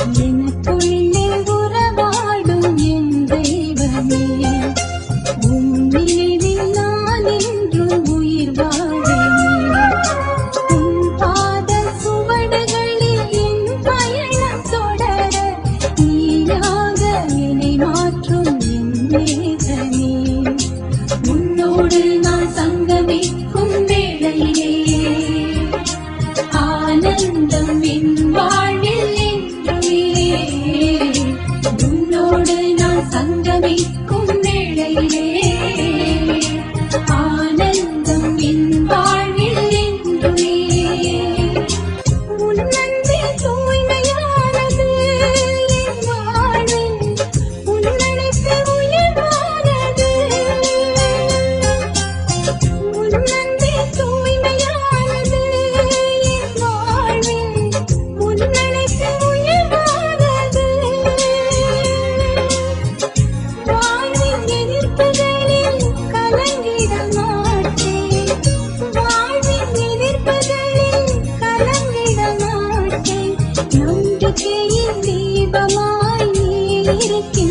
எனக்குள்ளே உறவாடும் என் தெய்வமே, உம் நினைவில் நான் என்றும் உயிர் வாழ்வேனே. உன் பாத சுவடுகளில் என் பயணம் தொடர நீயாக என்னை மாற்றும் என் நேசனே. உன்னோடு நான் சங்கமிக்கும் வேளையிலே ஆனந்தம் என் வாழ்வில் என்றுமே. உன்னோடு நான் சங்கமிக்கும் வேளையிலே ஆனந்தம் என் வாழ்வில் என்றுமே. உன் அன்பே தூய்மையானது என் வாழ்வில், உன் அழைப்பு உயர்வானது. உன் அன்பே தூய்மையானது என் வாழ்வில், உன் அழைப்பு உயர்வானது. வாழ்வின் எதிர்ப்புகளில் கலங்கிட மாட்டேன், வாழ்வின் எதிர்ப்புகளில் கலங்கிட மாட்டேன். நம்பிக்கையின் தீபமாய் நீ இருக்கின்றாய்.